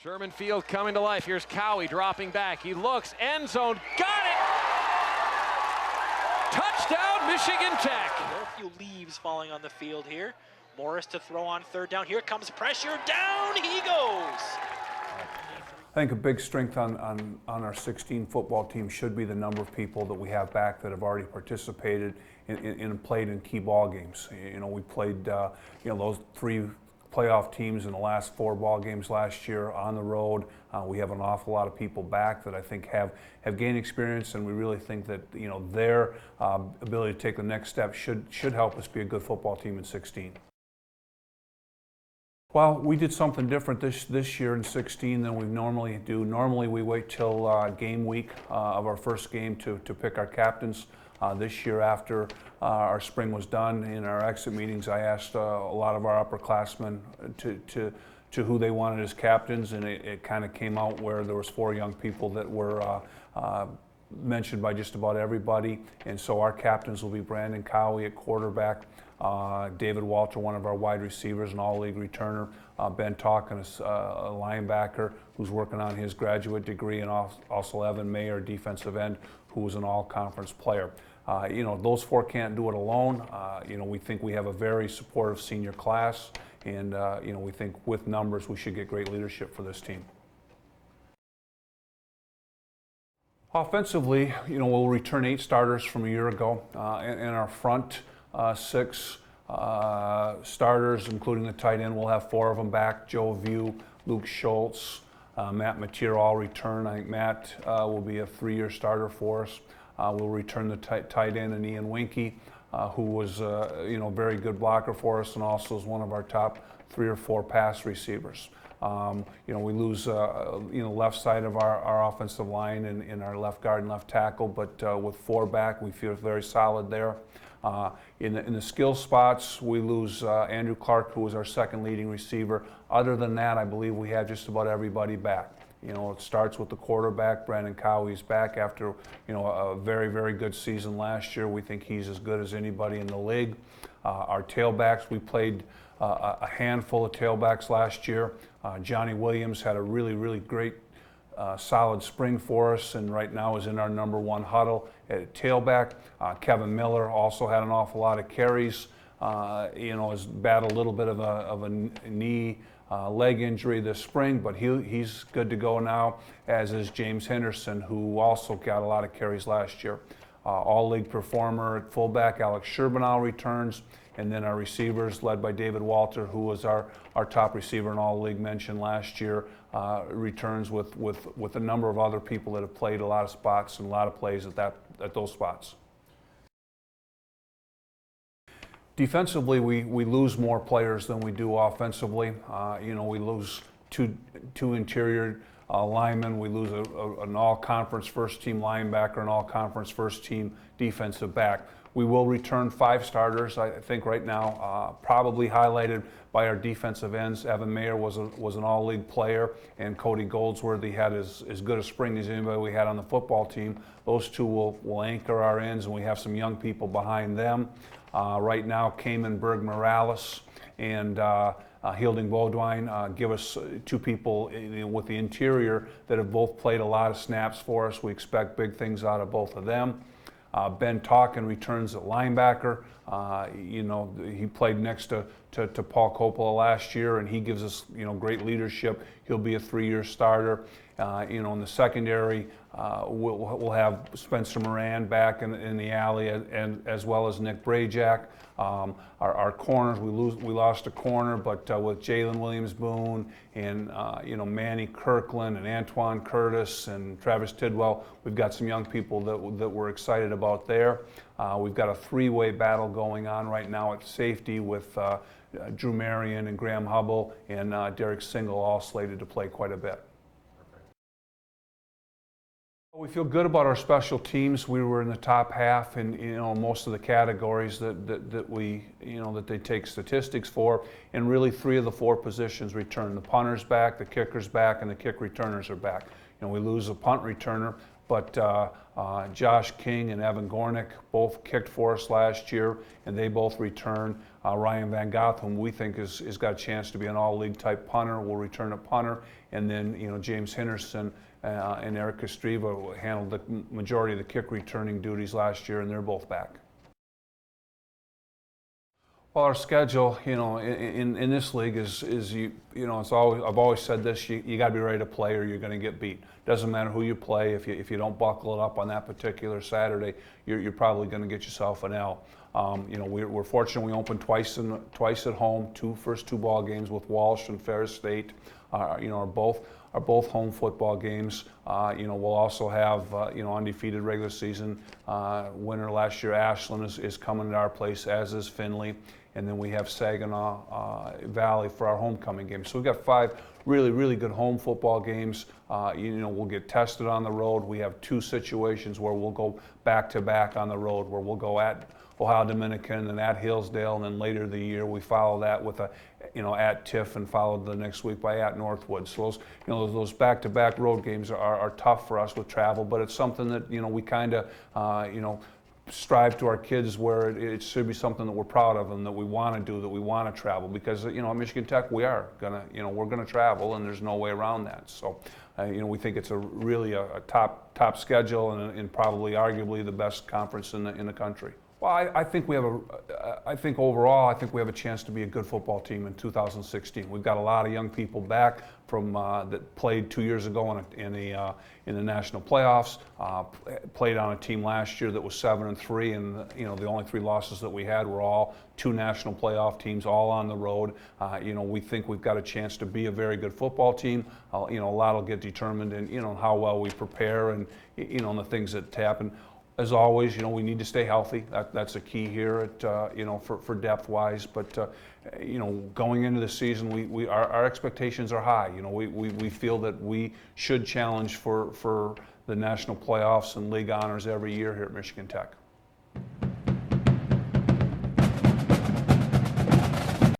Sherman Field coming to life. Here's Cowie dropping back. He looks, end zone, got it! Touchdown, Michigan Tech. A few leaves falling on the field here. Morris to throw on third down. Here comes pressure. Down he goes. I think a big strength on our 16 football team should be the number of people that we have back that have already participated and played in key ball games. You know, we played those 3 playoff teams in the last 4 ball games last year on the road. We have an awful lot of people back that I think have gained experience, and we really think that their ability to take the next step should help us be a good football team in 16. Well, we did something different this year in 16 than we normally do. Normally we wait till game week of our first game to pick our captains. This year, after our spring was done, in our exit meetings, I asked a lot of our upperclassmen to who they wanted as captains, and it kind of came out where there was 4 young people that were mentioned by just about everybody. And so our captains will be Brandon Cowie at quarterback, David Walter, one of our wide receivers, an all-league returner, Ben Talkin, a linebacker who's working on his graduate degree, and also Evan Mayer, defensive end, who was an all-conference player. Those 4 can't do it alone. We think we have a very supportive senior class, and we think with numbers we should get great leadership for this team. Offensively, we'll return 8 starters from a year ago, and our front 6 starters, including the tight end, we'll have 4 of them back. Joe View, Luke Schultz, Matt Matier all return. I think Matt will be a 3-year starter for us. We'll return the tight end and Ian Winkie, who was a very good blocker for us and also is one of our top 3 or 4 pass receivers. We lose left side of our offensive line in our left guard and left tackle, but with 4 back, we feel very solid there. In the skill spots, we lose Andrew Clark, who was our 2nd leading receiver. Other than that, I believe we have just about everybody back. It starts with the quarterback. Brandon Cowie's back after a very, very good season last year. We think he's as good as anybody in the league. Our tailbacks, we played a handful of tailbacks last year. Johnny Williams had a really, really great solid spring for us, and right now is in our number 1 huddle at tailback. Kevin Miller also had an awful lot of carries. Has battled a little bit of a knee leg injury this spring, but he's good to go now, as is James Henderson, who also got a lot of carries last year. All-league performer at fullback, Alex Sherbanow returns, and then our receivers, led by David Walter, who was our top receiver in all-league mention last year, returns with a number of other people that have played a lot of spots and a lot of plays at those spots. Defensively, we lose more players than we do offensively. We lose two interior linemen. We lose an all-conference first-team linebacker, an all-conference first-team defensive back. We will return 5 starters, I think, right now, probably highlighted by our defensive ends. Evan Mayer was an all-league player, and Cody Goldsworthy had as good a spring as anybody we had on the football team. Those 2 will anchor our ends, and we have some young people behind them. Right now, Cayman Berg Morales and Hilding Bodwine give us 2 people with the interior that have both played a lot of snaps for us. We expect big things out of both of them. Ben Talkin returns at linebacker. He played next to Paul Coppola last year, and he gives us great leadership. He'll be a 3-year starter. In the secondary, we'll have Spencer Moran back in the alley, and as well as Nick Brajak. Our corners, we lost a corner, but with Jalen Williams-Boone and Manny Kirkland and Antoine Curtis and Travis Tidwell, we've got some young people that we're excited about there. We've got a 3-way battle going on right now at safety with Drew Marion and Graham Hubble and Derek Single, all slated to play quite a bit. We feel good about our special teams. We were in the top half in most of the categories that they take statistics for, and really 3 of the 4 positions return. The punter's back, the kicker's back, and the kick returners are back. We lose a punt returner, but Josh King and Evan Gornick both kicked for us last year, and they both return. Ryan Van Goth, whom we think is got a chance to be an all-league type punter, will return a punter, and then James Henderson and Eric Kostreva handled the majority of the kick returning duties last year, and they're both back. Well, our schedule, in this league is it's always, I've always said this: you got to be ready to play, or you're going to get beat. Doesn't matter who you play. If you don't buckle it up on that particular Saturday, you're probably going to get yourself an L. We're fortunate we opened twice at home. First two ball games with Walsh and Ferris State, are both home football games. We'll also have undefeated regular season winner last year. Ashland is coming to our place, as is Findlay, and then we have Saginaw Valley for our homecoming game. So we've got 5 really good home football games. We'll get tested on the road. We have 2 situations where we'll go back to back on the road, where we'll go at Ohio Dominican and at Hillsdale, and then later the year we follow that with at Tiff, and followed the next week by at Northwood. So those back-to-back road games are tough for us with travel, but it's something that we kind of strive to our kids, where it should be something that we're proud of and that we want to do, that we want to travel, because at Michigan Tech we're gonna travel, and there's no way around that. So we think it's really a top schedule, and probably arguably the best conference in the country. Well, I think overall we have a chance to be a good football team in 2016. We've got a lot of young people back from that played 2 years ago in the national playoffs. Played on a team last year that was 7-3, and the only 3 losses that we had were all 2 national playoff teams, all on the road. We think we've got a chance to be a very good football team. A lot will get determined in how well we prepare, and the things that happen. As always, we need to stay healthy. That's a key here at for depth-wise. But going into the season, our expectations are high. We feel that we should challenge for the national playoffs and league honors every year here at Michigan Tech.